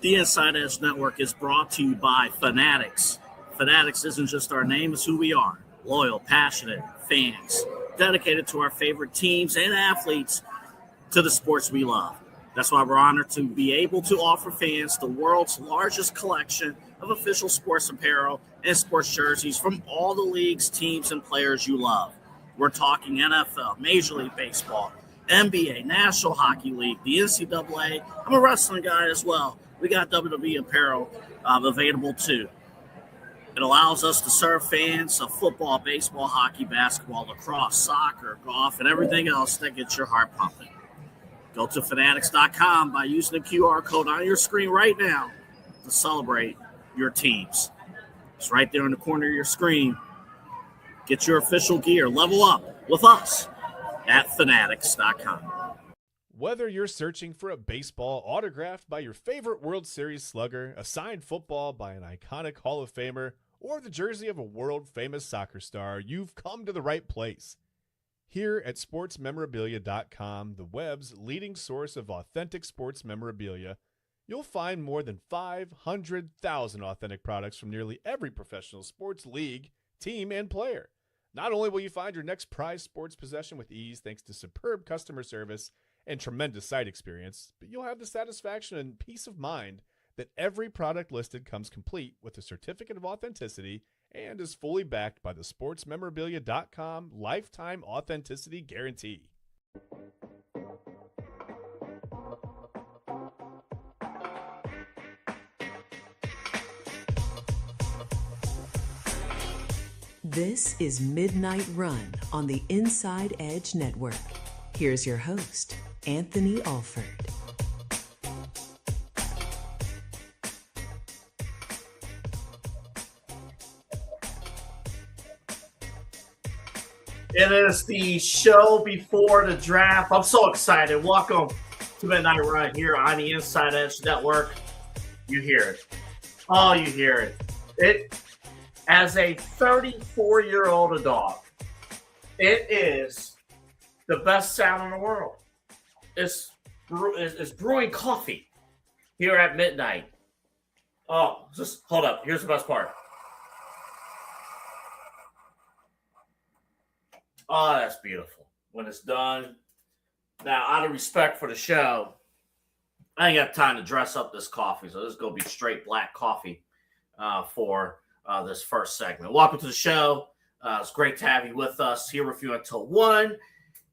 The Inside Edge Network is brought to you by Fanatics. Fanatics isn't just our name, it's who we are. Loyal, passionate fans, dedicated to our favorite teams and athletes to the sports we love. That's why we're honored to be able to offer fans the world's largest collection of official sports apparel and sports jerseys from all the leagues, teams, and players you love. We're talking NFL, Major League Baseball, NBA, National Hockey League, the NCAA. I'm a wrestling guy as well. We got WWE apparel available too. It allows us to serve fans of football, baseball, hockey, basketball, lacrosse, soccer, golf, and everything else that gets your heart pumping. Go to fanatics.com by using the QR code on your screen right now to celebrate your teams. It's right there in the corner of your screen. Get your official gear. Level up with us at fanatics.com. Whether you're searching for a baseball autographed by your favorite World Series slugger, a signed football by an iconic Hall of Famer, or the jersey of a world-famous soccer star, you've come to the right place. Here at sportsmemorabilia.com, the web's leading source of authentic sports memorabilia, you'll find more than 500,000 authentic products from nearly every professional sports league, team, and player. Not only will you find your next prized sports possession with ease thanks to superb customer service and tremendous site experience, but you'll have the satisfaction and peace of mind that every product listed comes complete with a certificate of authenticity and is fully backed by the sportsmemorabilia.com lifetime authenticity guarantee. This is Midnight Run on the Inside Edge Network. Here's your host, Anthony Alford. It is the show before the draft. I'm so excited. Welcome to Midnight Run here on the Inside Edge Network. You hear it. Oh, you hear it. It, as a 34-year-old adult, it is the best sound in the world. It's brewing coffee here at midnight. Oh, just hold up. Here's the best part. Oh, that's beautiful. When it's done. Now, out of respect for the show, I ain't got time to dress up this coffee, so this is going to be straight black coffee for this first segment. Welcome to the show. It's great to have you with us here with you until 1.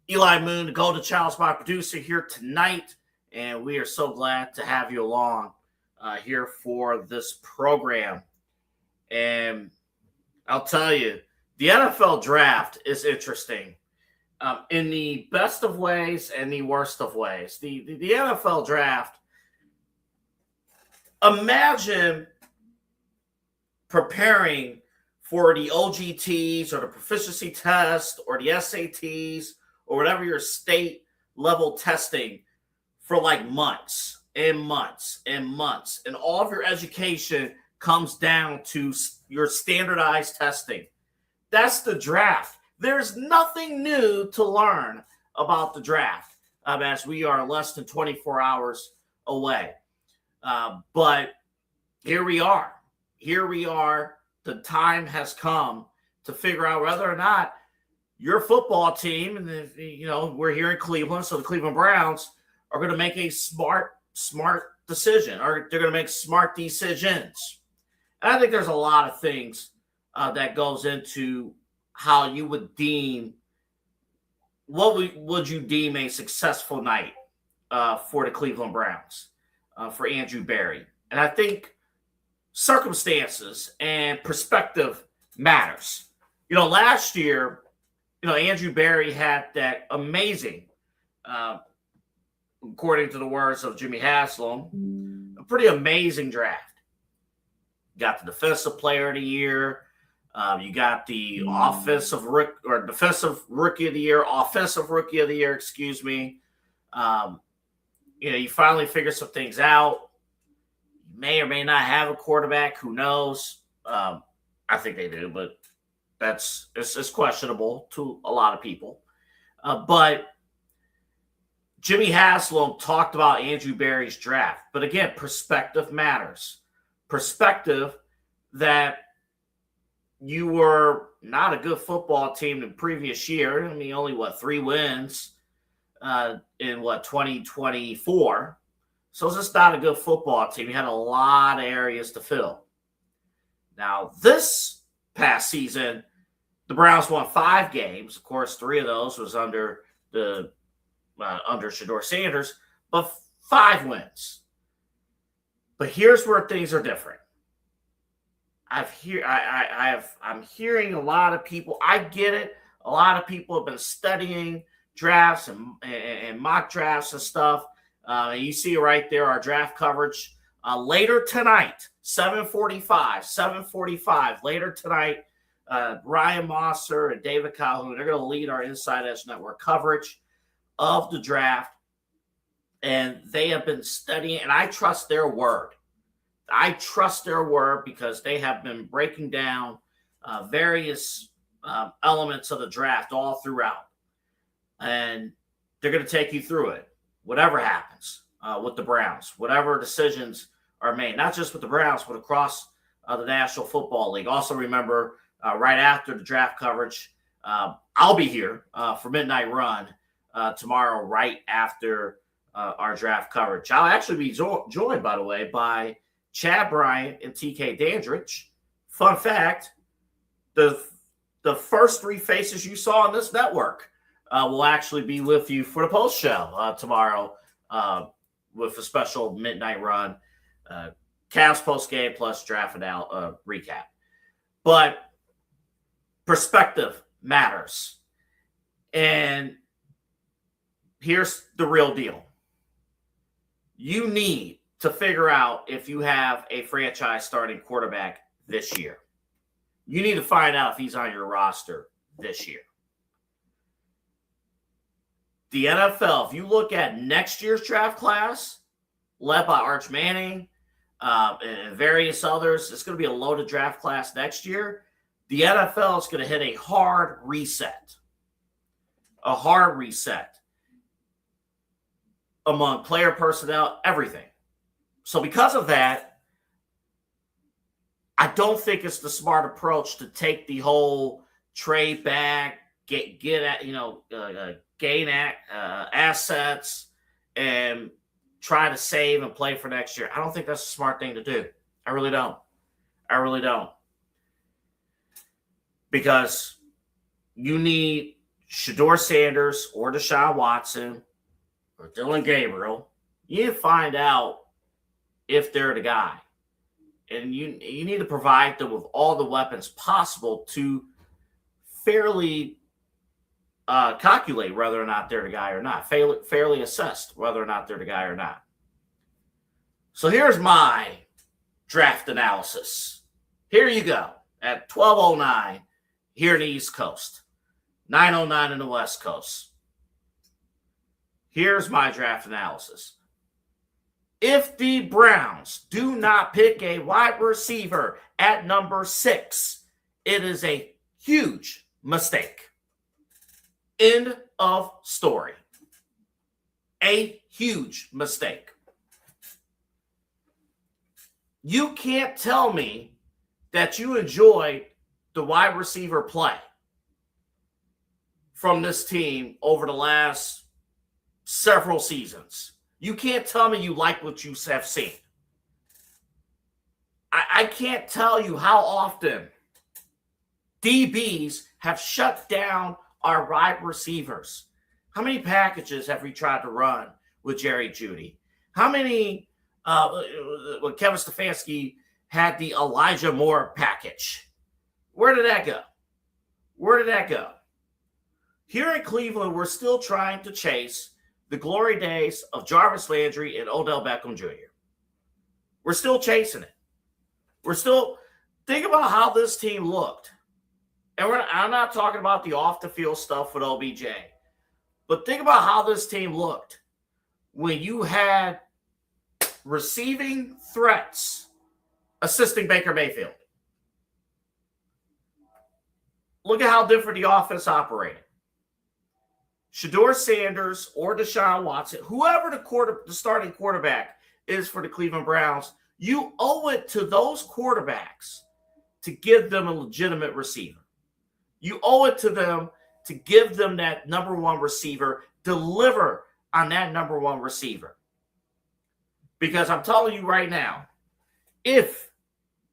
Eli Moon, the Golden Child's my producer here tonight, and we are so glad to have you along here for this program. And I'll tell you, the NFL draft is interesting in the best of ways and the worst of ways. The NFL draft, imagine preparing for the OGTs or the proficiency test or the SATs or whatever your state level testing for like months and months and months. And all of your education comes down to your standardized testing. That's the draft. There's nothing new to learn about the draft as we are less than 24 hours away. But here we are. Here we are. The time has come to figure out whether or not your football team, and we're here in Cleveland, so the Cleveland Browns are going to make a smart decision, or they're going to make smart decisions. And I think there's a lot of things that goes into how you would deem, would you deem a successful night for the Cleveland Browns, for Andrew Berry. And I think circumstances and perspective matters. Last year, Andrew Berry had that amazing, according to the words of Jimmy Haslam, a pretty amazing draft. Got the Defensive Player of the Year. You got the Defensive Rookie of the Year, excuse me. You finally figure some things out. You may or may not have a quarterback. Who knows? I think they do, but it's questionable to a lot of people. But Jimmy Haslam talked about Andrew Berry's draft. But again, perspective matters. Perspective that you were not a good football team the previous year. I mean, only, 3 wins in 2024. So it's just not a good football team. You had a lot of areas to fill. Now, this past season, the Browns won 5 games. Of course, 3 of those was under Shedeur Sanders, but 5 wins. But here's where things are different. I'm hearing a lot of people. I get it. A lot of people have been studying drafts and mock drafts and stuff. You see right there our draft coverage later tonight, 7:45 later tonight. Ryan Mosser and David Calhoun, they're going to lead our Inside Edge Network coverage of the draft. And they have been studying, and I trust their word. I trust their word because they have been breaking down various elements of the draft all throughout. And they're going to take you through it, whatever happens with the Browns, whatever decisions are made, not just with the Browns, but across the National Football League. Also remember, right after the draft coverage, I'll be here for Midnight Run tomorrow, right after our draft coverage. I'll actually be joined, by the way, by Chad Bryant and TK Dandridge. Fun fact, the first 3 faces you saw on this network will actually be with you for the post show tomorrow with a special Midnight Run, Cavs post game plus draft and recap. But perspective matters. And here's the real deal. You need to figure out if you have a franchise starting quarterback this year. You need to find out if he's on your roster this year. The NFL, if you look at next year's draft class, led by Arch Manning and various others, it's going to be a loaded draft class next year. The NFL is going to hit a hard reset. A hard reset among player personnel, everything. So because of that, I don't think it's the smart approach to take the whole trade back, gain assets, and try to save and play for next year. I don't think that's a smart thing to do. I really don't. Because you need Shedeur Sanders or Deshaun Watson or Dylan Gabriel. You need to find out if they're the guy. And you need to provide them with all the weapons possible to fairly calculate whether or not they're the guy or not, fairly assess whether or not they're the guy or not. So here's my draft analysis. Here you go at 12:09 here in the East Coast, 9:09 in the West Coast. Here's my draft analysis. If the Browns do not pick a wide receiver at number 6, it is a huge mistake. End of story. A huge mistake. You can't tell me that you enjoyed the wide receiver play from this team over the last several seasons. You can't tell me you like what you have seen. I can't tell you how often DBs have shut down our wide receivers. How many packages have we tried to run with Jerry Jeudy? How many, when Kevin Stefanski had the Elijah Moore package? Where did that go? Here in Cleveland, we're still trying to chase the glory days of Jarvis Landry and Odell Beckham Jr. We're still chasing it. Think about how this team looked. And I'm not talking about the off-the-field stuff with OBJ. But think about how this team looked when you had receiving threats assisting Baker Mayfield. Look at how different the offense operated. Shedeur Sanders or Deshaun Watson, whoever the starting quarterback is for the Cleveland Browns, you owe it to those quarterbacks to give them a legitimate receiver. You owe it to them to give them that number one receiver, deliver on that number one receiver. Because I'm telling you right now, if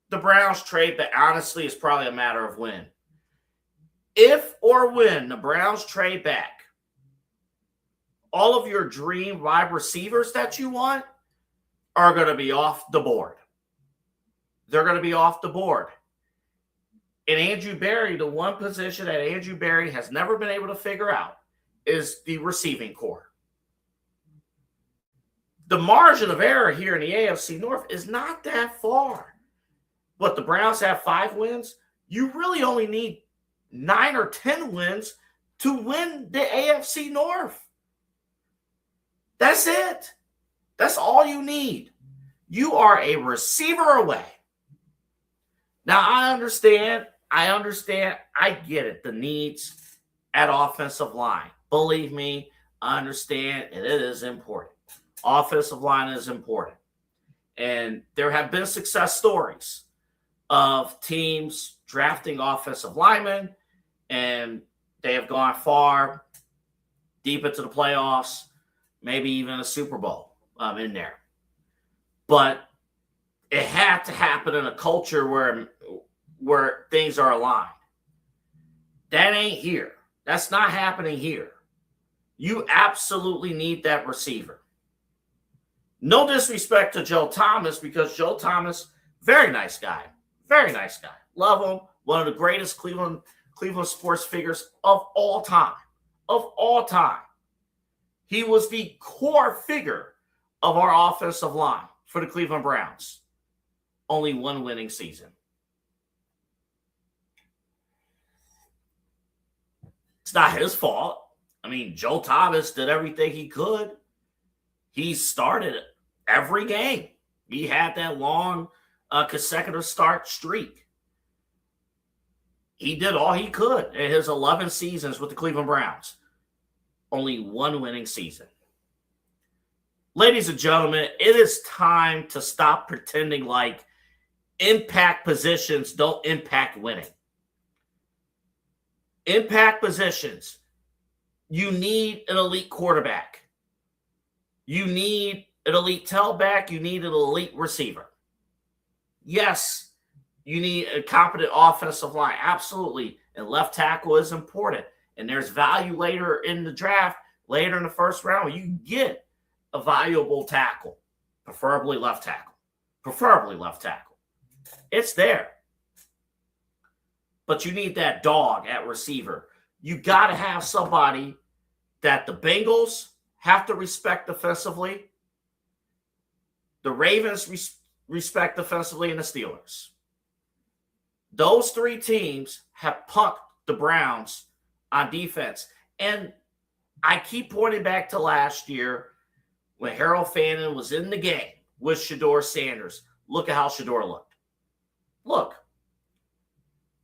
the Browns trade, but honestly, it's probably a matter of when. If or when the Browns trade back, all of your dream wide receivers that you want are going to be off the board. They're going to be off the board. And Andrew Berry, the one position that Andrew Berry has never been able to figure out is the receiving corps. The margin of error here in the AFC North is not that far. But the Browns have 5 wins. You really only need 9 or 10 wins to win the AFC North. That's it. That's all you need. You are a receiver away. Now, I understand. I get it. The needs at offensive line. Believe me, I understand, and it is important. Offensive line is important. And there have been success stories of teams drafting offensive linemen, and they have gone far, deep into the playoffs, maybe even a Super Bowl in there. But it had to happen in a culture where things are aligned. That ain't here. That's not happening here. You absolutely need that receiver. No disrespect to Joe Thomas, because Joe Thomas, very nice guy. Very nice guy. Love him. One of the greatest Cleveland sports figures of all time. Of all time. He was the core figure of our offensive line for the Cleveland Browns. Only one winning season. It's not his fault. I mean, Joe Thomas did everything he could. He started every game. He had that long consecutive start streak. He did all he could in his 11 seasons with the Cleveland Browns. Only one winning season. Ladies and gentlemen, it is time to stop pretending like impact positions don't impact winning. Impact positions, you need an elite quarterback. You need an elite tailback. You need an elite receiver. Yes, you need a competent offensive line. Absolutely. And left tackle is important. And there's value later in the draft, later in the first round, where you can get a valuable tackle, preferably left tackle. Preferably left tackle. It's there. But you need that dog at receiver. You got to have somebody that the Bengals have to respect defensively, the Ravens respect defensively, and the Steelers. Those 3 teams have punked the Browns on defense. And I keep pointing back to last year when Harold Fannin was in the game with Shedeur Sanders. Look at how Shedeur looked. Look.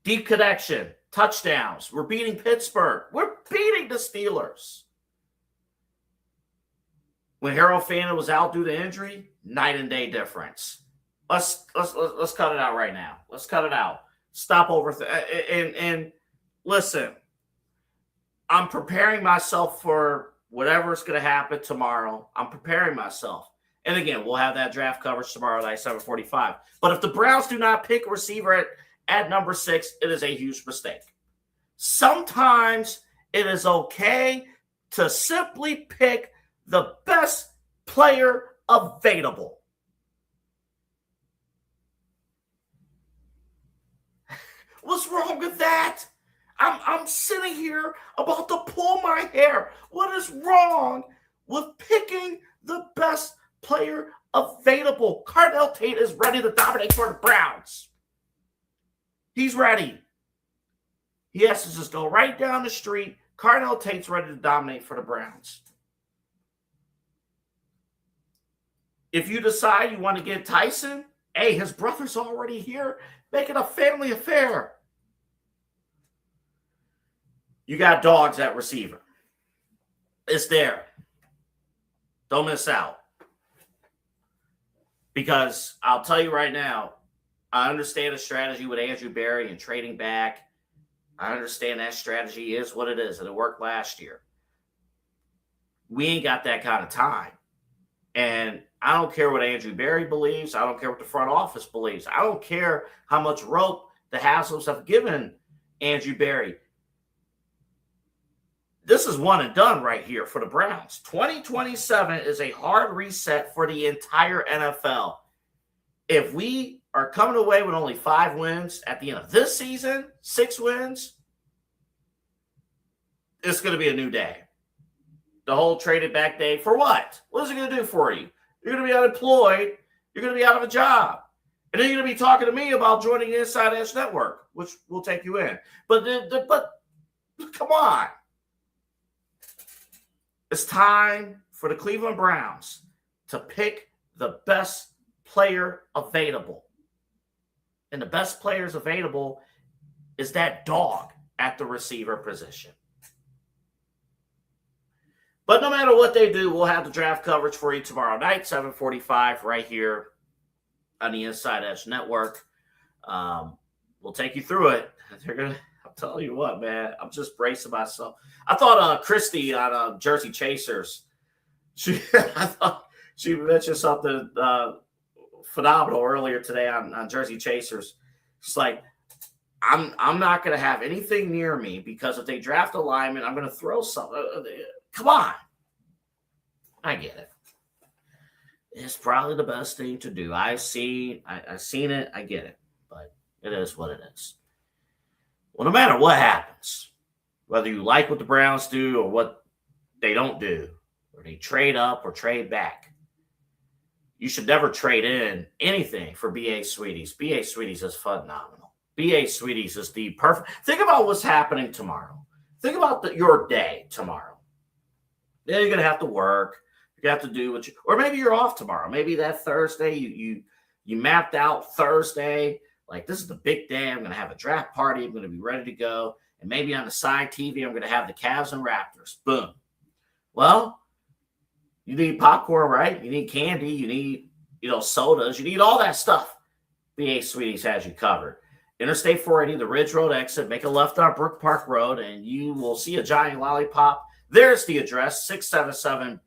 Deep connection, touchdowns. We're beating Pittsburgh. We're beating the Steelers. When Harold Fannin was out due to injury, night and day difference. Let's cut it out right now. Let's cut it out. Stop and listen. I'm preparing myself for whatever's going to happen tomorrow. I'm preparing myself. And again, we'll have that draft coverage tomorrow night, 7:45. But if the Browns do not pick a receiver at number 6, it is a huge mistake. Sometimes it is okay to simply pick the best player available. What's wrong with that? I'm sitting here about to pull my hair. What is wrong with picking the best player available? Cardell Tate is ready to dominate for the Browns. He's ready. He has to just go right down the street. Cardell Tate's ready to dominate for the Browns. If you decide you want to get Tyson, hey, his brother's already here. Make it a family affair. You got dogs at receiver. It's there. Don't miss out. Because I'll tell you right now, I understand the strategy with Andrew Berry and trading back. I understand that strategy is what it is, and it worked last year. We ain't got that kind of time. And I don't care what Andrew Berry believes. I don't care what the front office believes. I don't care how much rope the Hassel's have given Andrew Berry. This is one and done right here for the Browns. 2027 is a hard reset for the entire NFL. If we are coming away with only 5 wins at the end of this season, 6 wins, it's going to be a new day. The whole traded back day for what? What is it going to do for you? You're going to be unemployed. You're going to be out of a job. And then you're going to be talking to me about joining the Inside Edge Network, which will take you in. But come on. It's time for the Cleveland Browns to pick the best player available. And the best players available is that dog at the receiver position. But no matter what they do, we'll have the draft coverage for you tomorrow night, 7:45, right here on the Inside Edge Network. We'll take you through it. I'll tell you what, man, I'm just bracing myself. I thought Christy on Jersey Chasers, I thought she mentioned something phenomenal earlier today on Jersey Chasers. She's like, I'm not going to have anything near me because if they draft a lineman, I'm going to throw something. Come on. I get it. It's probably the best thing to do. I've seen it. I get it. But it is what it is. Well, no matter what happens, whether you like what the Browns do or what they don't do, or they trade up or trade back, you should never trade in anything for B.A. Sweeties. B.A. Sweeties is phenomenal. B.A. Sweeties is the perfect. Think about what's happening tomorrow. Think about your day tomorrow. Then you're going to have to work. You have to do what you, or maybe you're off tomorrow. Maybe that Thursday, you mapped out Thursday. Like, this is the big day. I'm going to have a draft party. I'm going to be ready to go. And maybe on the side TV, I'm going to have the Cavs and Raptors. Boom. Well, you need popcorn, right? You need candy. You need, sodas. You need all that stuff. B.A. Sweeties has you covered. Interstate 480, the Ridge Road exit. Make a left on Brook Park Road, and you will see a giant lollipop. There's the address, 6770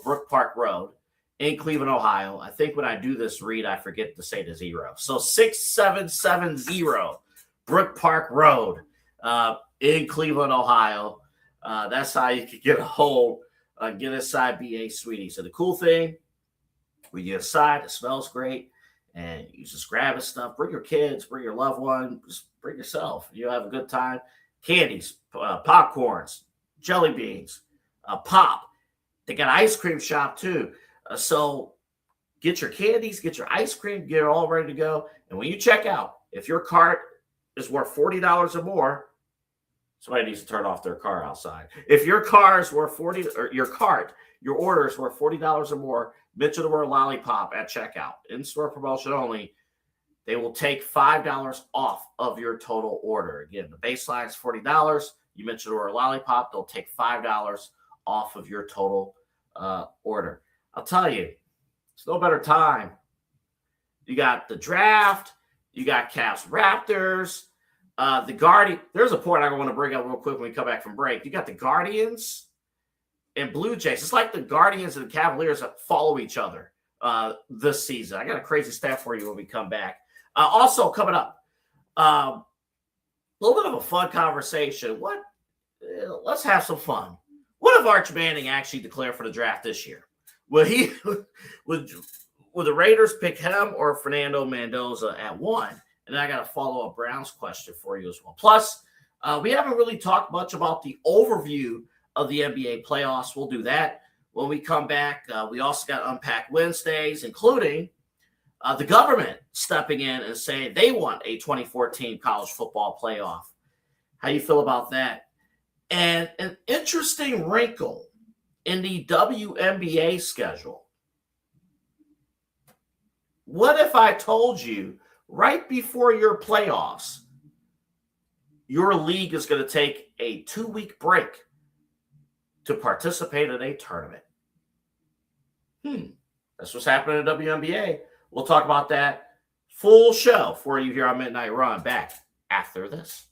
Brook Park Road in Cleveland, Ohio. I think when I do this read, I forget to say the 0. So 6770 Brook Park Road in Cleveland, Ohio. That's how you can get a hold, get inside B.A. Sweetie. So the cool thing, when you get inside, it smells great, and you just grab his stuff. Bring your kids, bring your loved one, just bring yourself. You'll have a good time. Candies, popcorns, jelly beans, pop. They got an ice cream shop too. So get your candies, get your ice cream, get it all ready to go. And when you check out, if your cart is worth $40 or more, somebody needs to turn off their car outside. If your car is worth $40, or your order is worth $40 or more, mention the word lollipop at checkout. In-store promotion only. They will take $5 off of your total order. Again, the baseline is $40. You mention the word lollipop, they'll take $5 off of your total order. I'll tell you, it's no better time. You got the draft, you got Cavs Raptors, the Guardians. There's a point I want to bring up real quick when we come back from break. You got the Guardians and Blue Jays. It's like the Guardians and the Cavaliers that follow each other this season. I got a crazy stat for you when we come back. Also coming up, a little bit of a fun conversation. Let's have some fun. What if Arch Manning actually declared for the draft this year? Would the Raiders pick him or Fernando Mendoza at 1? And then I got a follow-up Browns question for you as well. Plus, we haven't really talked much about the overview of the NBA playoffs. We'll do that when we come back. We also got Unpack Wednesdays, including the government stepping in and saying they want a 2014 college football playoff. How you feel about that? And an interesting wrinkle in the WNBA schedule. What if I told you right before your playoffs, your league is going to take a 2-week break to participate in a tournament. That's what's happening in the WNBA. We'll talk about that full show for you here on Midnight Run, back after this.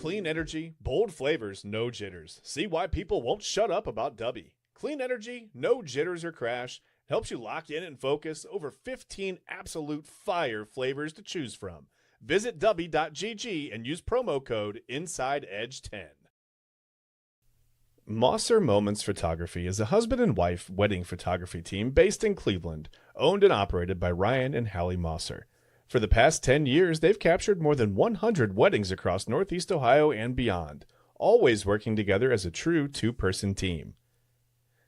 Clean energy, bold flavors, no jitters. See why people won't shut up about Dubby. Clean energy, no jitters or crash. Helps you lock in and focus. Over 15 absolute fire flavors to choose from. Visit Dubby.gg and use promo code InsideEdge10. Mosser Moments Photography is a husband and wife wedding photography team based in Cleveland, owned and operated by Ryan and Hallie Mosser. For the past 10 years, they've captured more than 100 weddings across Northeast Ohio and beyond, always working together as a true two-person team.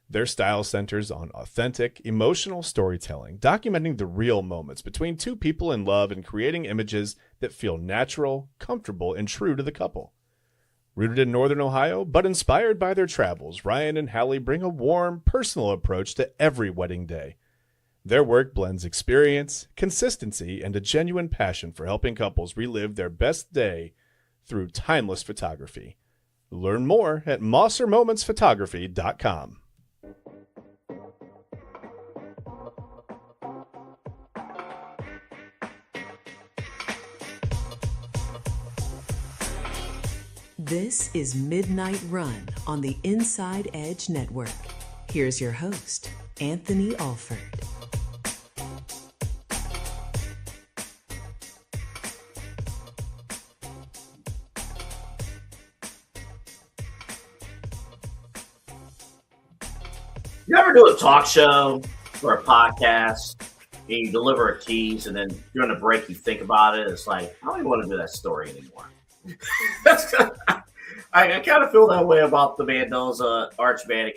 Their style centers on authentic, emotional storytelling, documenting the real moments between two people in love and creating images that feel natural, comfortable, and true to the couple. Rooted in Northern Ohio, but inspired by their travels, Ryan and Hallie bring a warm, personal approach to every wedding day. Their work blends experience, consistency, and a genuine passion for helping couples relive their best day through timeless photography. Learn more at MosserMomentsPhotography.com. This is Midnight Run on the Inside Edge Network. Here's your host, Anthony Alford. You ever do a talk show or a podcast and you deliver a tease and then during the break you think about it? It's like, I don't even want to do that story anymore. I kind of feel that way about the Mendoza Arch Manning.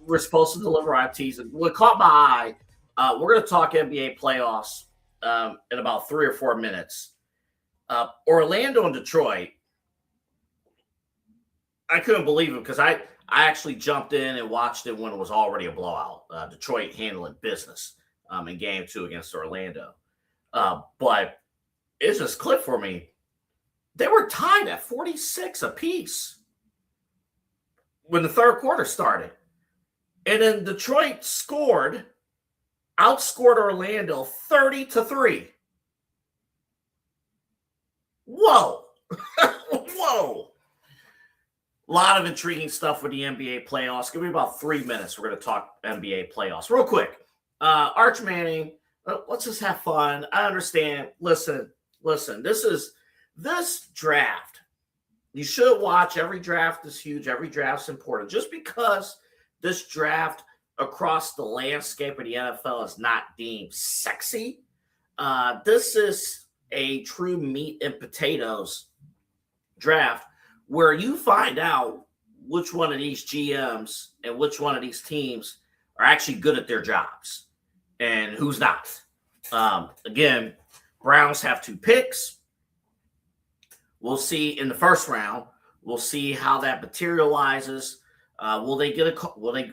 We're supposed to deliver our tease. And what caught my eye, we're going to talk NBA playoffs in about 3 or 4 minutes. Orlando and Detroit, I couldn't believe it because I actually jumped in and watched it when it was already a blowout. Detroit handling business in game 2 against Orlando. But it's just clicked for me. They were tied at 46 apiece when the third quarter started. And then Detroit outscored Orlando 30-3. Whoa. Whoa. A lot of intriguing stuff with the NBA playoffs. Give me about 3 minutes. We're going to talk NBA playoffs. Real quick. Arch Manning, let's just have fun. I understand. Listen. This draft, you should watch. Every draft is huge. Every draft's important. Just because this draft across the landscape of the NFL is not deemed sexy, this is a true meat and potatoes draft where you find out which one of these GMs and which one of these teams are actually good at their jobs and who's not. Again, Browns have 2 picks. We'll see in the first round. We'll see how that materializes. Will they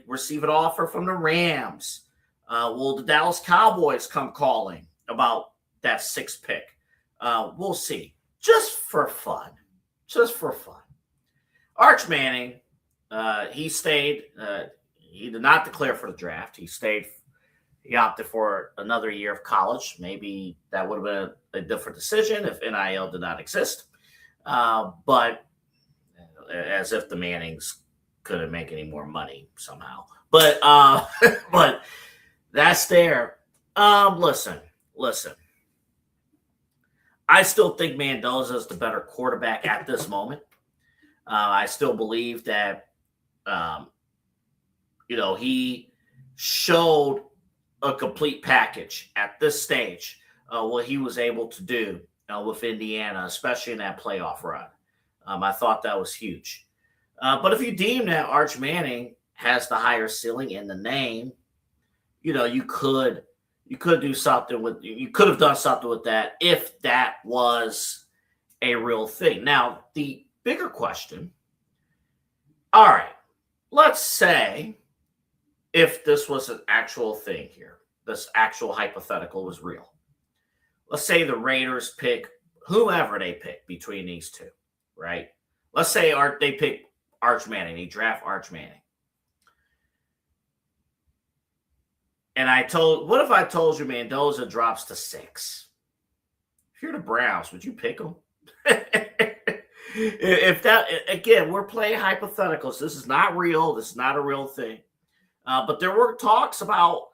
receive an offer from the Rams? Will the Dallas Cowboys come calling about that 6th pick? We'll see. Just for fun. Arch Manning, he stayed. He did not declare for the draft. He stayed. He opted for another year of college. Maybe that would have been a different decision if NIL did not exist. But as if the Mannings couldn't make any more money somehow. But but that's there. Listen. I still think Mendoza is the better quarterback at this moment. I still believe that he showed a complete package at this stage, what he was able to do with Indiana, especially in that playoff run. I thought that was huge. But if you deem that Arch Manning has the higher ceiling in the name, you could do something with. You could have done something with that if that was a real thing. Now, the bigger question. All right, let's say if this was an actual thing here, this actual hypothetical was real. Let's say the Raiders pick whoever they pick between these two, right? Let's say they pick Arch Manning. They draft Arch Manning. And what if I told you Mendoza drops to 6? If you're the Browns, would you pick him? If that, again, we're playing hypotheticals. This is not real. This is not a real thing. But there were talks about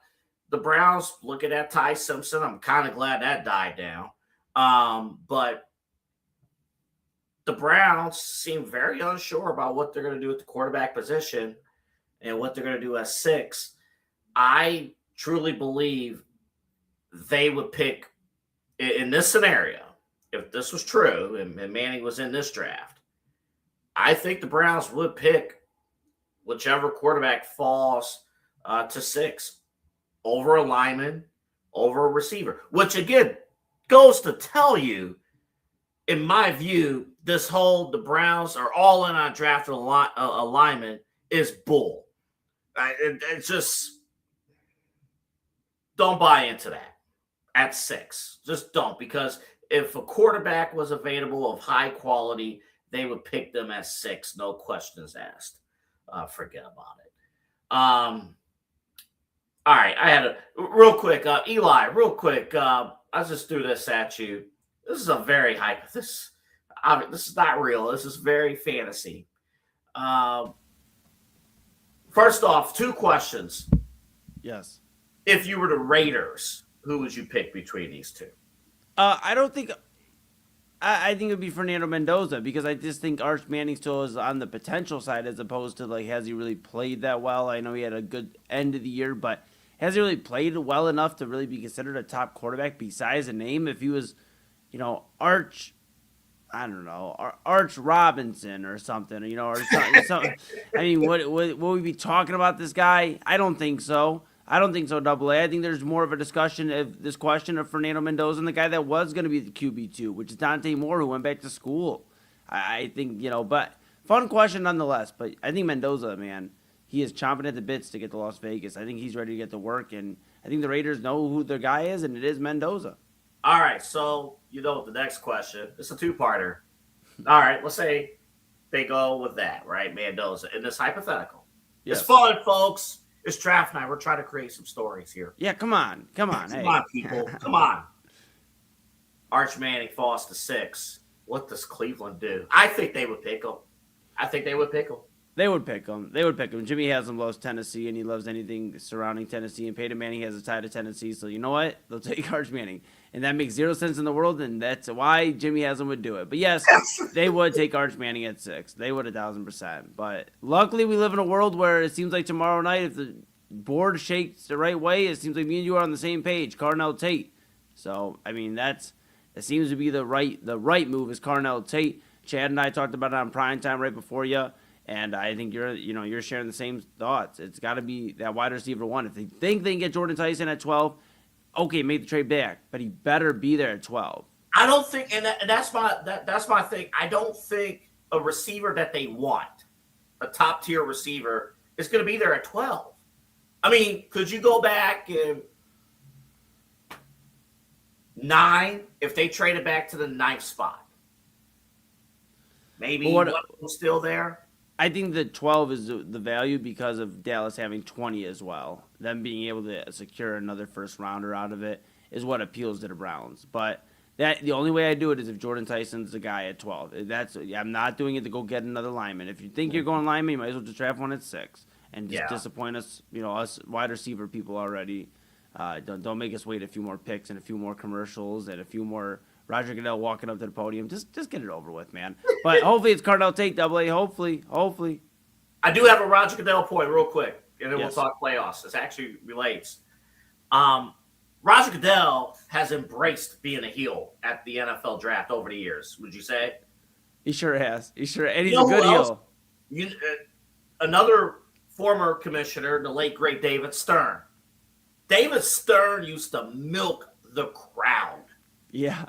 the Browns looking at Ty Simpson. I'm kind of glad that died down. But the Browns seem very unsure about what they're going to do at the quarterback position and what they're going to do at 6. I truly believe they would pick, in this scenario, if this was true and Manning was in this draft, I think the Browns would pick whichever quarterback falls to 6 over a lineman, over a receiver, which again goes to tell you, in my view, the Browns are all in on drafting a lineman is bull. It's just, don't buy into that at 6. Just don't, because if a quarterback was available of high quality, they would pick them at 6, no questions asked. Forget about it. All right, I had a real quick, Eli, real quick. I just threw this at you. This is a very this is not real. This is very fantasy. First off, 2 questions. Yes. If you were the Raiders, who would you pick between these 2? I don't think. I think it would be Fernando Mendoza, because I just think Arch Manning still is on the potential side, as opposed to, like, has he really played that well? I know he had a good end of the year, but has he really played well enough to really be considered a top quarterback besides a name? If he was, Arch Robinson or something, or something. I mean, would we be talking about this guy? I don't think so. Double A. I think there's more of a discussion of this question of Fernando Mendoza and the guy that was going to be the QB2, which is Dante Moore, who went back to school. I think, but fun question nonetheless. But I think Mendoza, man, he is chomping at the bits to get to Las Vegas. I think he's ready to get to work, and I think the Raiders know who their guy is, and it is Mendoza. All right, so the next question. It's a 2-parter. All right, let's say they go with that, right, Mendoza, in this hypothetical. Yes. It's fun, folks. It's draft night. We're trying to create some stories here. Yeah, come on. Come on, people. Come on. Arch Manning falls to 6. What does Cleveland do? I think they would pick him. They would pick him. Jimmy Haslam loves Tennessee, and he loves anything surrounding Tennessee. And Peyton Manning has a tie to Tennessee, so you know what? They'll take Arch Manning. And that makes 0 sense in the world, and that's why Jimmy Haslam would do it. But yes, they would take Arch Manning at 6. They would 1,000%. But luckily, we live in a world where it seems like tomorrow night, if the board shakes the right way, it seems like me and you are on the same page. Carnell Tate. So I mean, that seems to be the right move is Carnell Tate. Chad and I talked about it on prime time right before you. And I think you're sharing the same thoughts. It's got to be that wide receiver 1. If they think they can get Jordan Tyson at 12, okay, make the trade back, but he better be there at 12. I don't think, and that's my thing. I don't think a receiver that they want, a top tier receiver, is going to be there at 12. I mean, could you go back in 9 if they traded back to the 9th spot? Maybe one was still there. I think the 12 is the value because of Dallas having 20 as well. Them being able to secure another first rounder out of it is what appeals to the Browns. But the only way I do it is if Jordan Tyson's the guy at 12. I'm not doing it to go get another lineman. If you think you're going lineman, you might as well just draft one at 6 and just disappoint us, us wide receiver people already. Don't make us wait a few more picks and a few more commercials and a few more Roger Goodell walking up to the podium. Just get it over with, man. But hopefully it's Carnell Tate, Double A. Hopefully. I do have a Roger Goodell point real quick, and then we'll talk playoffs. This actually relates. Roger Goodell has embraced being a heel at the NFL draft over the years, would you say? He sure has. And he's a good heel. Another former commissioner, the late, great David Stern. David Stern used to milk the crowd. Yeah.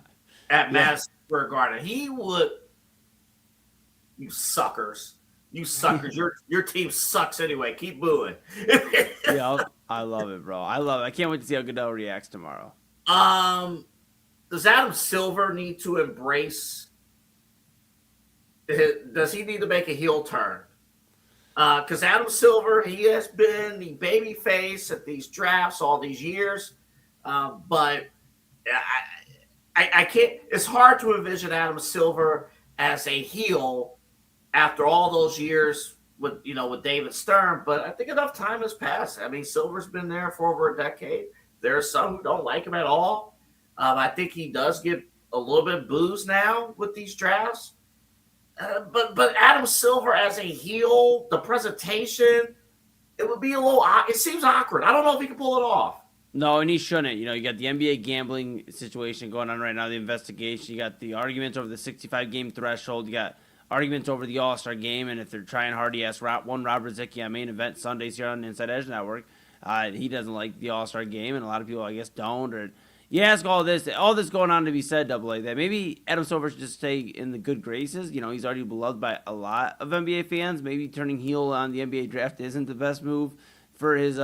At Madison Square Garden. He would, you suckers. Your team sucks anyway. Keep booing. I love it, bro. I love it. I can't wait to see how Goodell reacts tomorrow. Does Adam Silver need to embrace? Does he need to make a heel turn? Because Adam Silver, he has been the baby face at these drafts all these years, but I can't. It's hard to envision Adam Silver as a heel after all those years with David Stern, but I think enough time has passed. I mean, Silver's been there for over a decade. There are some who don't like him at all. I think he does get a little bit booze now with these drafts. But Adam Silver as a heel, the presentation, it would be a little. It seems awkward. I don't know if he can pull it off. No, and he shouldn't. You got the NBA gambling situation going on right now, the investigation. You got the arguments over the 65-game threshold. You got arguments over the All-Star game, and if they're trying hard, he asked Rob Ruzicki on Main Event Sundays here on the Inside Edge Network. He doesn't like the All-Star game, and a lot of people, I guess, don't. Or you ask all this going on to be said, double A, that maybe Adam Silver should just stay in the good graces. He's already beloved by a lot of NBA fans. Maybe turning heel on the NBA draft isn't the best move for his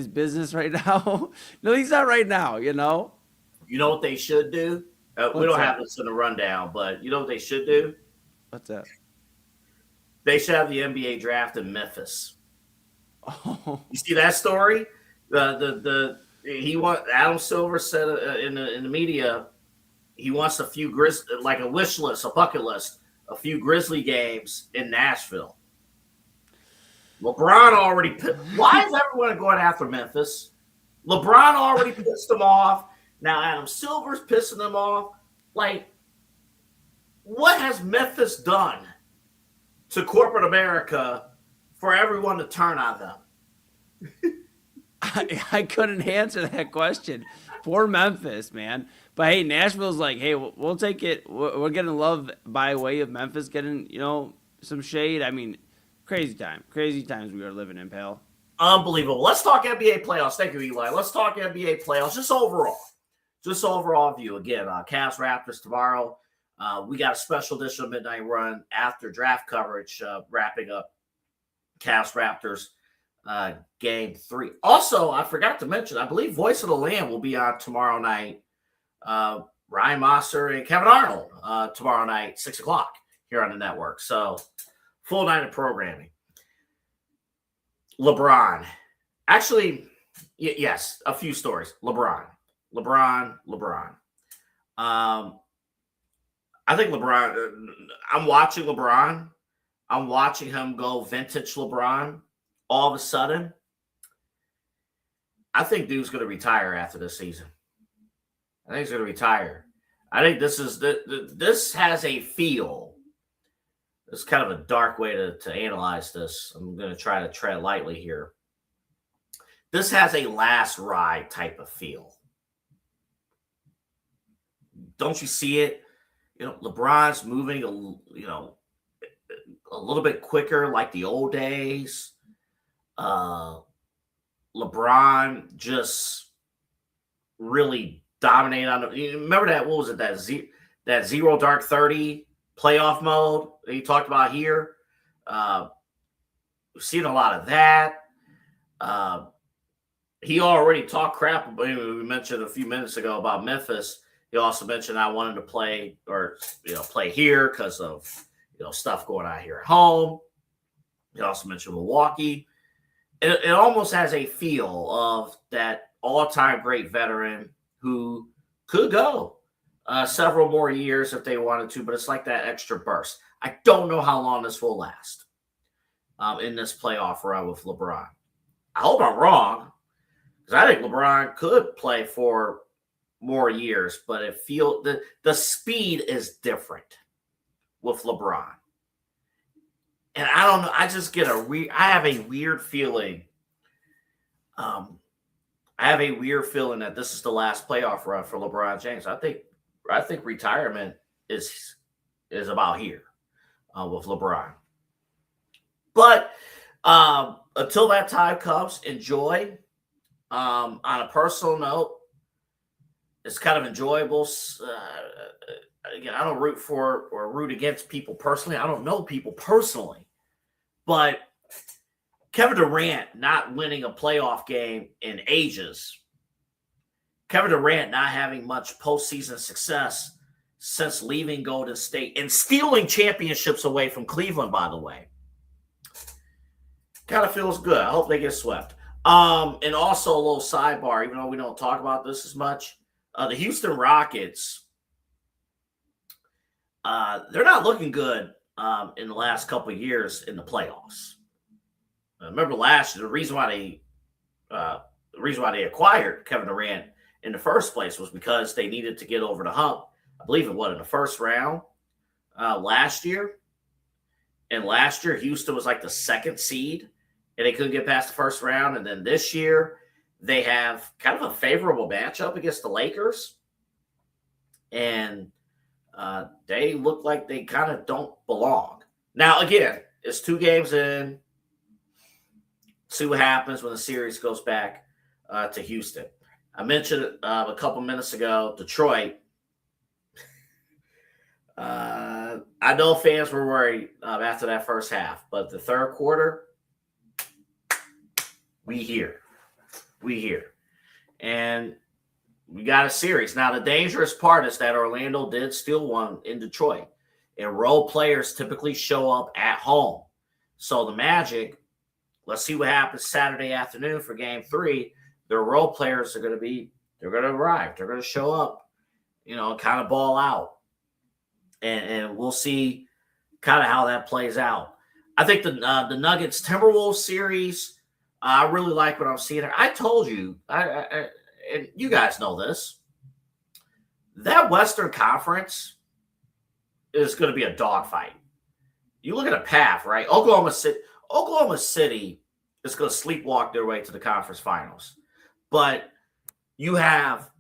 business right now. No, he's not right now, You know what they should do? We don't have this in the rundown, but you know what they should do? What's that? They should have the NBA draft in Memphis. Oh. You see that story? Adam Silver said in the media he wants a few like a wish list, a bucket list, a few Grizzly games in Nashville. LeBron already why is everyone going after Memphis? LeBron already pissed them off. Now Adam Silver's pissing them off. Like, what has Memphis done to corporate America for everyone to turn on them? I couldn't answer that question. Poor Memphis, man. But hey, Nashville's like, hey, we'll take it. We're getting love by way of Memphis getting, some shade. I mean, crazy times we are living in, pal. Unbelievable. Let's talk NBA playoffs. Thank you, Eli. Let's talk NBA playoffs. Just overall view. Again, Cavs Raptors tomorrow. We got a special edition of Midnight Run after draft coverage, wrapping up Cavs Raptors game 3. Also, I forgot to mention, I believe Voice of the Land will be on tomorrow night. Ryan Mosser and Kevin Arnold tomorrow night, 6 o'clock here on the network. So full night of programming. LeBron. Actually, yes, a few stories. LeBron. I think LeBron, I'm watching LeBron. I'm watching him go vintage LeBron. All of a sudden, I think dude's going to retire after this season. I think he's going to retire. I think this has a feel. It's kind of a dark way to analyze this. I'm going to try to tread lightly here. This has a last ride type of feel. Don't you see it? LeBron's moving a little bit quicker like the old days. LeBron just really dominated on the. You remember that? What was it? That Zero Dark 30 playoff mode that you talked about here. We've seen a lot of that. He already talked crap. We mentioned a few minutes ago about Memphis. He also mentioned I wanted to play here because of stuff going on here at home. He also mentioned Milwaukee. It almost has a feel of that all-time great veteran who could go several more years if they wanted to, but it's like that extra burst. I don't know how long this will last in this playoff run with LeBron. I hope I'm wrong, because I think LeBron could play for more years, but the speed is different with LeBron. And I don't know. I just get I have a weird feeling. I have a weird feeling that this is the last playoff run for LeBron James. I think retirement is about here with LeBron. But until that time comes, enjoy. On a personal note, it's kind of enjoyable. Again, I don't root for or root against people personally. I don't know people personally. But Kevin Durant not winning a playoff game in ages. Kevin Durant not having much postseason success since leaving Golden State and stealing championships away from Cleveland, by the way. Kind of feels good. I hope they get swept. And also a little sidebar, even though we don't talk about this as much. The Houston Rockets they're not looking good in the last couple of years in the playoffs. Remember last year, the reason why they acquired Kevin Durant in the first place was because they needed to get over the hump. I believe in the first round last year. And last year, Houston was like the second seed, and they couldn't get past the first round. And then this year, they have kind of a favorable matchup against the Lakers. And they look like they kind of don't belong. Now, again, it's 2 games in. See what happens when the series goes back to Houston. I mentioned it a couple minutes ago, Detroit. I know fans were worried after that first half, but the third quarter, we here. And we got a series. Now, the dangerous part is that Orlando did steal one in Detroit, and role players typically show up at home. So the Magic, let's see what happens Saturday afternoon for Game 3. Their role players are going to arrive. They're going to show up, kind of ball out. And we'll see kind of how that plays out. I think the Nuggets Timberwolves series, I really like what I'm seeing there. I told you, and you guys know this, that Western Conference is going to be a dogfight. You look at a path, right? Oklahoma City is going to sleepwalk their way to the conference finals. But you have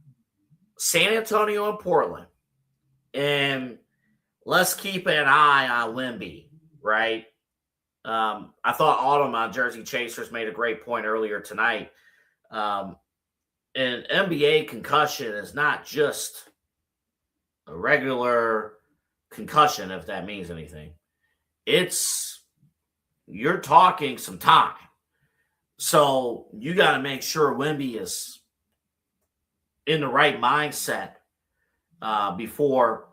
San Antonio and Portland, and let's keep an eye on Wemby, right? I thought Autumn on Jersey Chasers made a great point earlier tonight. An NBA concussion is not just a regular concussion, if that means anything. You're talking some time. So you got to make sure Wemby is in the right mindset before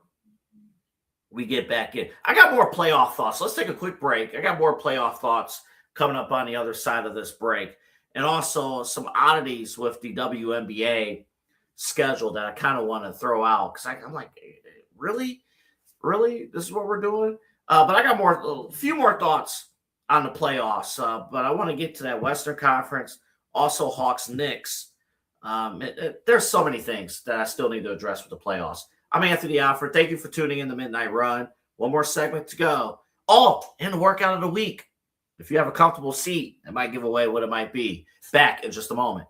we get back in. I got more playoff thoughts. Let's take a quick break. I got more playoff thoughts coming up on the other side of this break. And also some oddities with the WNBA schedule that I kind of want to throw out. Because I'm like, really? Really? This is what we're doing? But I got a few more thoughts on the playoffs. But I want to get to that Western Conference. Also Hawks-Knicks. There's so many things that I still need to address with the playoffs. I'm Anthony Alford. Thank you for tuning in to Midnight Run. One more segment to go. Oh, and the workout of the week. If you have a comfortable seat, it might give away what it might be. Back in just a moment.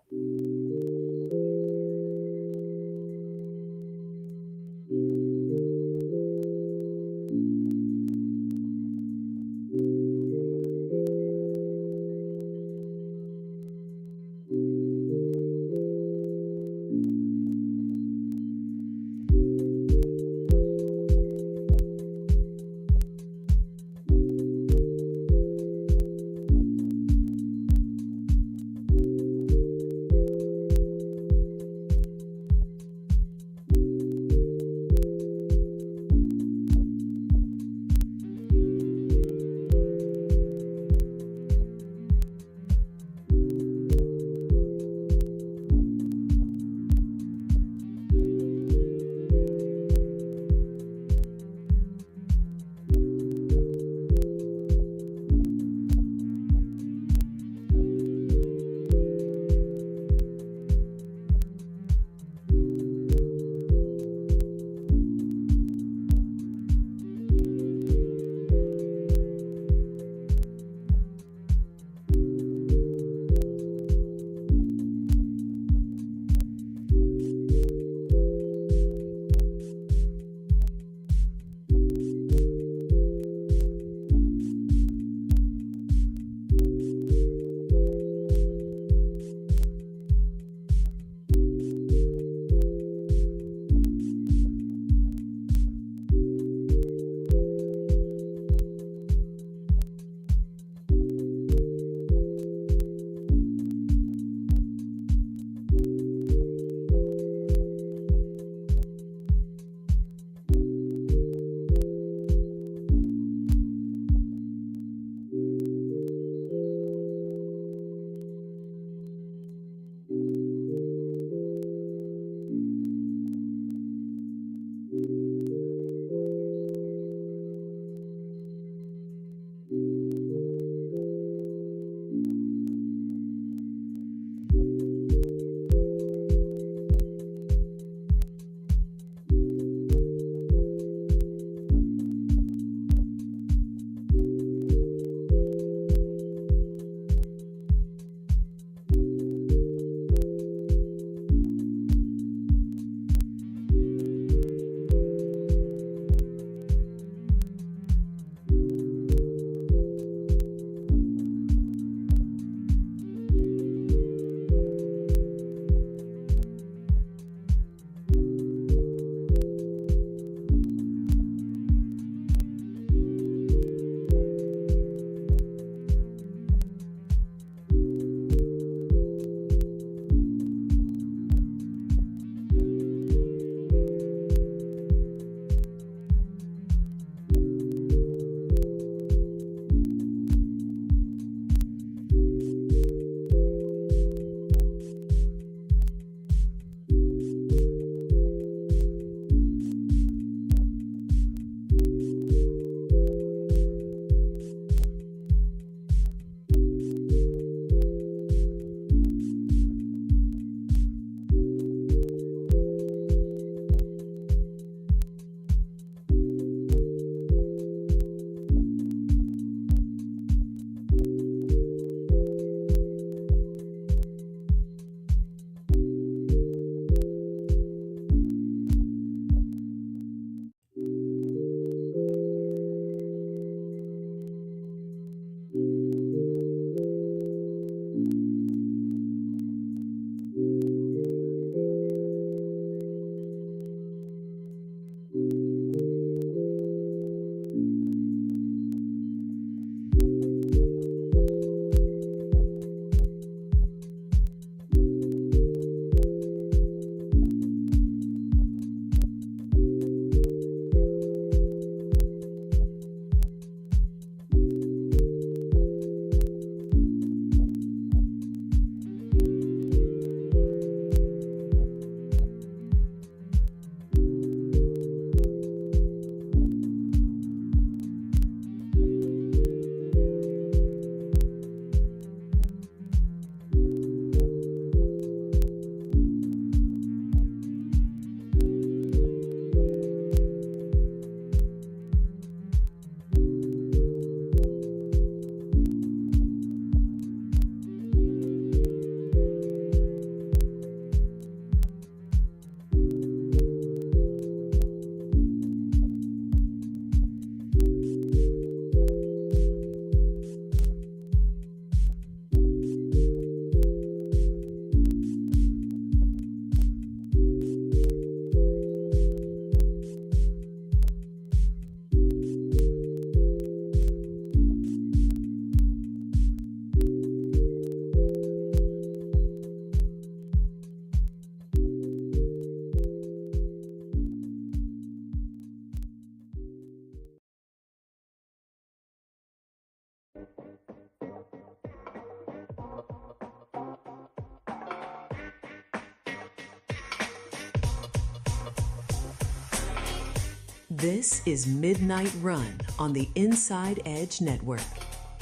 This is Midnight Run on the Inside Edge Network.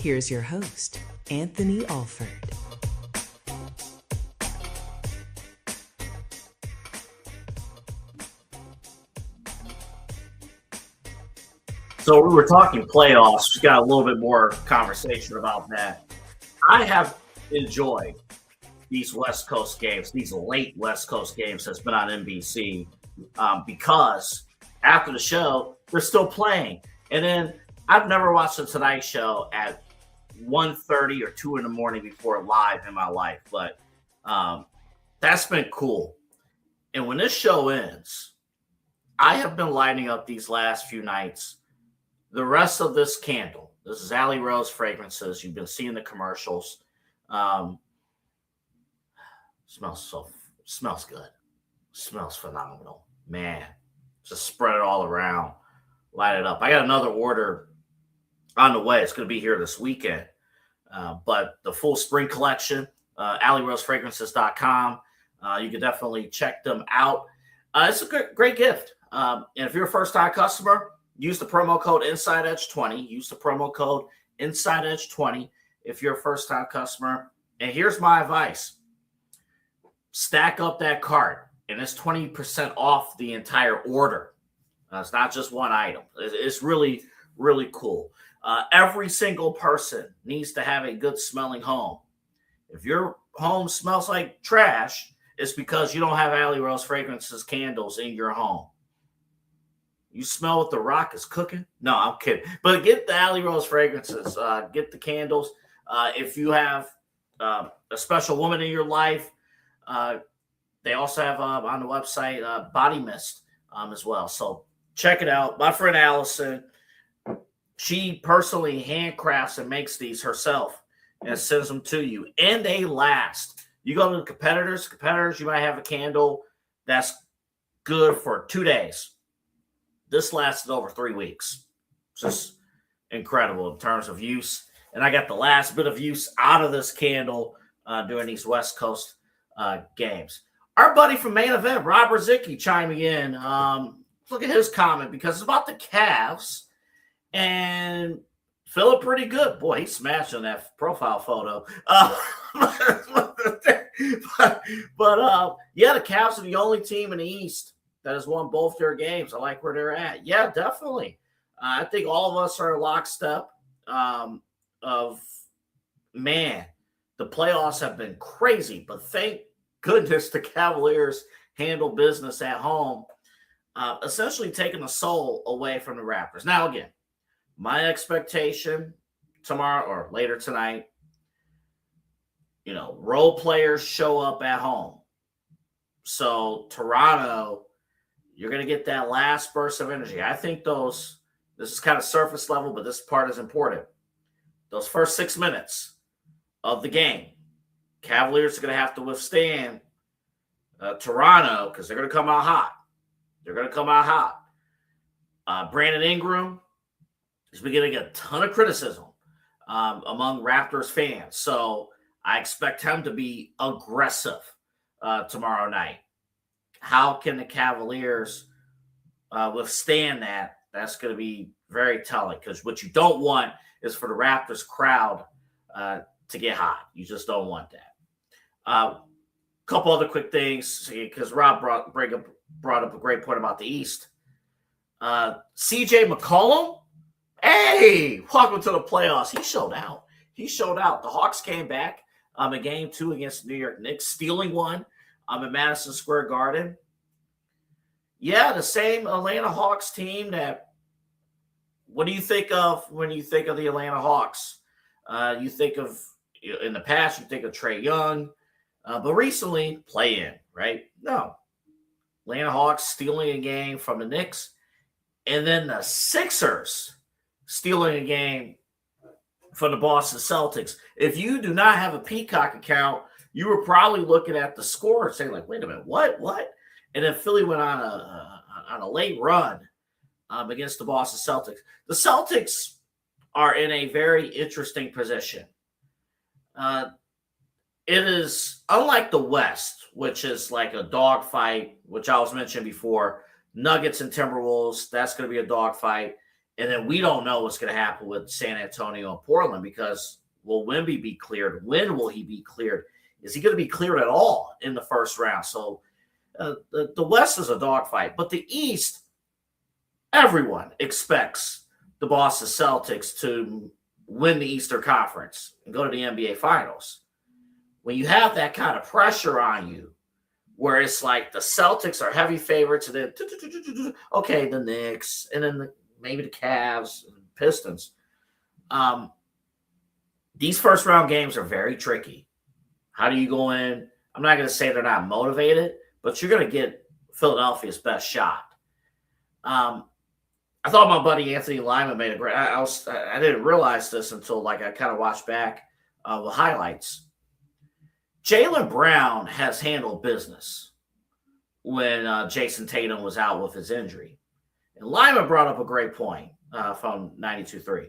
Here's your host, Anthony Alford. So we were talking playoffs. We got a little bit more conversation about that. I have enjoyed these West Coast games, these late West Coast games that's been on NBC because after the show, they're still playing. And then I've never watched the Tonight Show at 1:30 or 2 in the morning before live in my life. But that's been cool. And when this show ends, I have been lighting up these last few nights the rest of this candle. This is Alley Rose Fragrances. You've been seeing the commercials. Smells good. Smells phenomenal. Man, just spread it all around. Light it up. I got another order on the way. It's going to be here this weekend. But the full spring collection, AlleyRoseFragrances.com. You can definitely check them out. It's a great gift. And if you're a first-time customer, use the promo code InsideEdge20. Use the promo code InsideEdge20 if you're a first-time customer. And here's my advice. Stack up that cart, and it's 20% off the entire order. It's not just one item. It's really, really cool. Every single person needs to have a good-smelling home. If your home smells like trash, it's because you don't have Alley Rose Fragrances candles in your home. You smell what the rock is cooking? No, I'm kidding. But get the Alley Rose Fragrances. Get the candles. If you have a special woman in your life, they also have on the website body mist as well. So check it out. My friend Allison, she personally handcrafts and makes these herself and sends them to you. And they last. You go to the competitors, you might have a candle that's good for 2 days. This lasted over 3 weeks. Just incredible in terms of use. And I got the last bit of use out of this candle during these West Coast games. Our buddy from Main Event, Rob Rizicki, chiming in. Look at his comment because it's about the Cavs and feeling pretty good. Boy, he's smashing that profile photo. But yeah, the Cavs are the only team in the East that has won both their games. I like where they're at. Yeah, definitely. I think all of us are lockstep of, man, the playoffs have been crazy, but thank goodness the Cavaliers handle business at home, essentially taking the soul away from the Raptors. Now, again, my expectation tomorrow or later tonight, role players show up at home. So Toronto, you're going to get that last burst of energy. I think this is kind of surface level, but this part is important. Those first 6 minutes of the game, Cavaliers are going to have to withstand Toronto because they're going to come out hot. Brandon Ingram is beginning a ton of criticism among Raptors fans. So I expect him to be aggressive tomorrow night. How can the Cavaliers withstand that? That's going to be very telling because what you don't want is for the Raptors crowd to get hot. You just don't want that. Couple other quick things because Rob brought up a great point about the East. CJ McCollum, hey, welcome to the playoffs. He showed out. The Hawks came back in game 2 against the New York Knicks, stealing one in Madison Square Garden. Yeah, the same Atlanta Hawks team that. What do you think of when you think of the Atlanta Hawks? You think of, in the past, you think of Trae Young, but recently, play-in, right? No. Atlanta Hawks stealing a game from the Knicks, and then the Sixers stealing a game from the Boston Celtics. If you do not have a Peacock account, you were probably looking at the score and saying, like, wait a minute, what? And then Philly went on a late run against the Boston Celtics. The Celtics are in a very interesting position. It is unlike the West, which is like a dogfight, which I was mentioning before. Nuggets and Timberwolves, that's going to be a dogfight. And then we don't know what's going to happen with San Antonio and Portland because will Wemby be cleared? When will he be cleared? Is he going to be cleared at all in the first round? So the West is a dogfight. But the East, everyone expects the Boston Celtics to win the Eastern Conference and go to the NBA Finals. When you have that kind of pressure on you, where it's like the Celtics are heavy favorites, and then, okay, the Knicks, and then maybe the Cavs and Pistons. These first-round games are very tricky. How do you go in? I'm not going to say they're not motivated, but you're going to get Philadelphia's best shot. I thought my buddy Anthony Lyman made a great. I didn't realize this until I kind of watched back the highlights. Jaylen Brown has handled business when Jason Tatum was out with his injury, and Lyman brought up a great point from 92.3.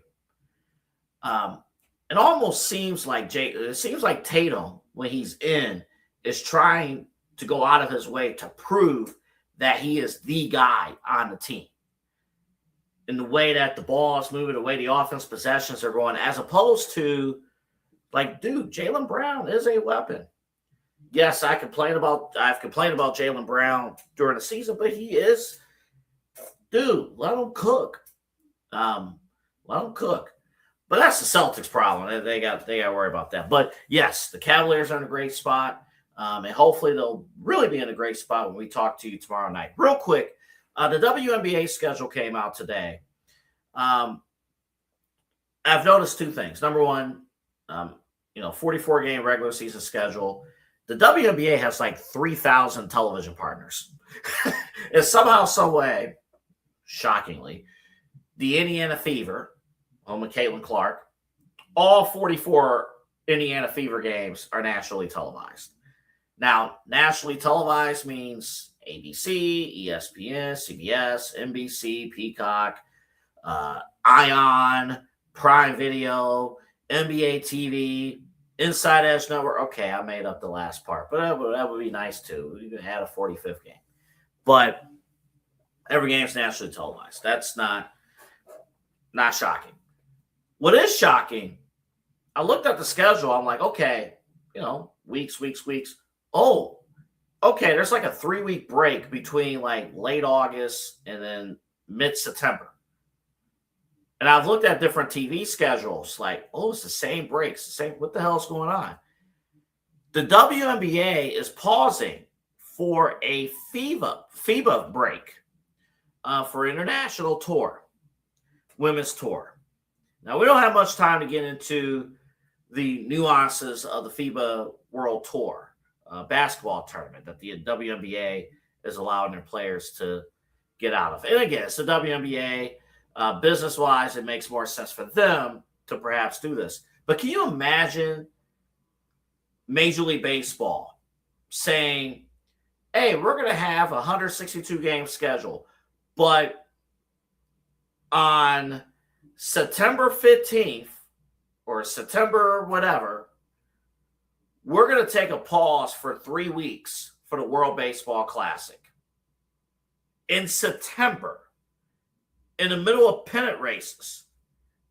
It almost seems like Tatum, when he's in, is trying to go out of his way to prove that he is the guy on the team. In the way that the ball is moving, the way the offense possessions are going, as opposed to, dude, Jaylen Brown is a weapon. Yes, I've complained about Jaylen Brown during the season, but he is, dude, let him cook. Let him cook. But that's the Celtics' problem. They got to worry about that. But yes, the Cavaliers are in a great spot, and hopefully they'll really be in a great spot when we talk to you tomorrow night. Real quick, the WNBA schedule came out today. I've noticed two things. Number one, 44-game regular season schedule. The WNBA has 3,000 television partners. And somehow, some way, shockingly, the Indiana Fever, home with Caitlin Clark, all 44 Indiana Fever games are nationally televised. Now, nationally televised means ABC, ESPN, CBS, NBC, Peacock, ION, Prime Video, NBA TV, Inside Edge Network. Okay, I made up the last part, but that would be nice too. You can add a 45th game. But every game is nationally televised. That's not shocking. What is shocking, I looked at the schedule. I'm like, okay, weeks. Oh, okay, there's a 3-week break between late August and then mid-September. And I've looked at different TV schedules, it's the same breaks, what the hell's going on? The WNBA is pausing for a FIBA break for international tour, women's tour. Now, we don't have much time to get into the nuances of the FIBA World Tour basketball tournament that the WNBA is allowing their players to get out of. And again, it's the WNBA. Business-wise, it makes more sense for them to perhaps do this. But can you imagine Major League Baseball saying, hey, we're going to have a 162-game schedule, but on September 15th or September whatever, we're going to take a pause for 3 weeks for the World Baseball Classic. In September, in the middle of pennant races,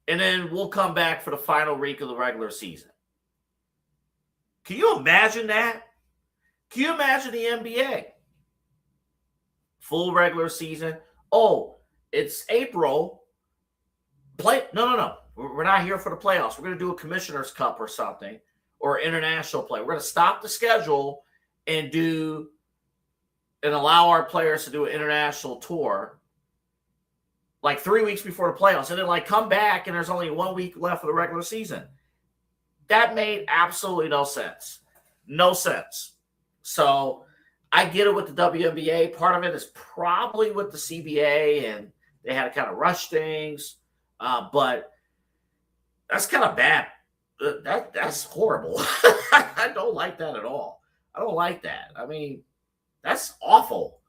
and then we'll come back for the final week of the regular season. Can you imagine that? Can you imagine the NBA? Full regular season. Oh, it's April. No. We're not here for the playoffs. We're going to do a Commissioner's Cup or something, or international play. We're going to stop the schedule and allow our players to do an international tour 3 weeks before the playoffs, and then come back and there's only 1 week left of the regular season. That made absolutely no sense. No sense. So I get it with the WNBA. Part of it is probably with the CBA, and they had to kind of rush things. But that's kind of bad. That's horrible. I don't like that at all. I don't like that. I mean, that's awful.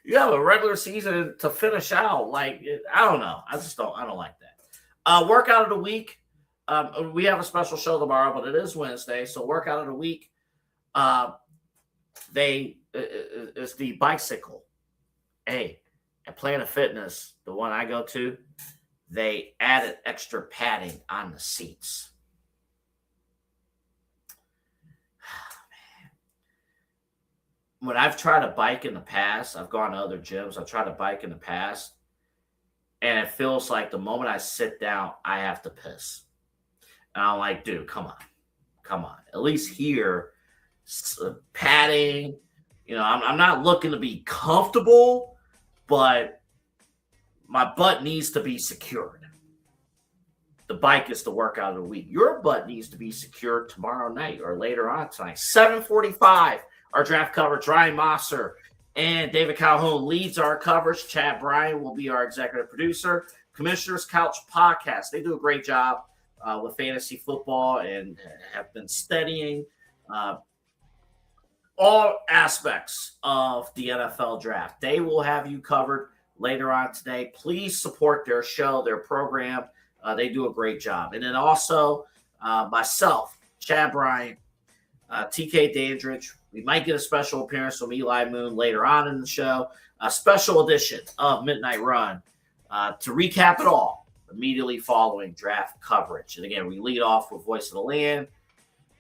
You have a regular season to finish out. I don't know. I don't like that. Workout of the week. We have a special show tomorrow, but it is Wednesday. So workout of the week. It's the bicycle. Hey, at Planet Fitness, the one I go to, they added extra padding on the seats. When I've tried to bike in the past, I've gone to other gyms, I've tried to bike in the past, and it feels like the moment I sit down, I have to piss. And I'm like, dude, come on. At least here, padding, I'm not looking to be comfortable, but my butt needs to be secured. The bike is the workout of the week. Your butt needs to be secured tomorrow night or later on tonight. 7:45, our draft coverage. Ryan Mosser and David Calhoun leads our coverage. Chad Bryan will be our executive producer. Commissioner's Couch Podcast. They do a great job with fantasy football and have been studying all aspects of the NFL draft. They will have you covered later on today. Please support their show, their program. They do a great job. And then also myself, Chad Bryan, TK Dandridge. We might get a special appearance from Eli Moon later on in the show. A special edition of Midnight Run to recap it all immediately following draft coverage. And again, we lead off with Voice of the Land.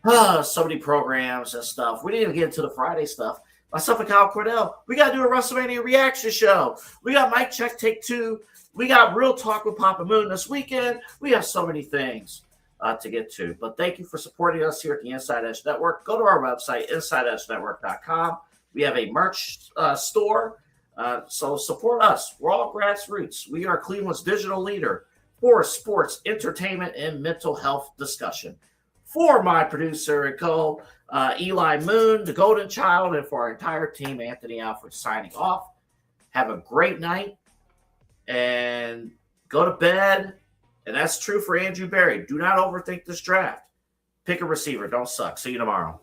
So many programs and stuff. We didn't even get into the Friday stuff. Myself and Kyle Cordell, we got to do a WrestleMania reaction show. We got Mike Check Take 2. We got Real Talk with Papa Moon this weekend. We have so many things to get to. But thank you for supporting us here at the Inside Edge Network. Go to our website, InsideEdgeNetwork.com. We have a merch store, so support us. We're all grassroots. We are Cleveland's digital leader for sports, entertainment, and mental health discussion. For my producer and co, Eli Moon, the Golden Child, and for our entire team, Anthony Alford signing off. Have a great night and go to bed. And that's true for Andrew Berry. Do not overthink this draft. Pick a receiver. Don't suck. See you tomorrow.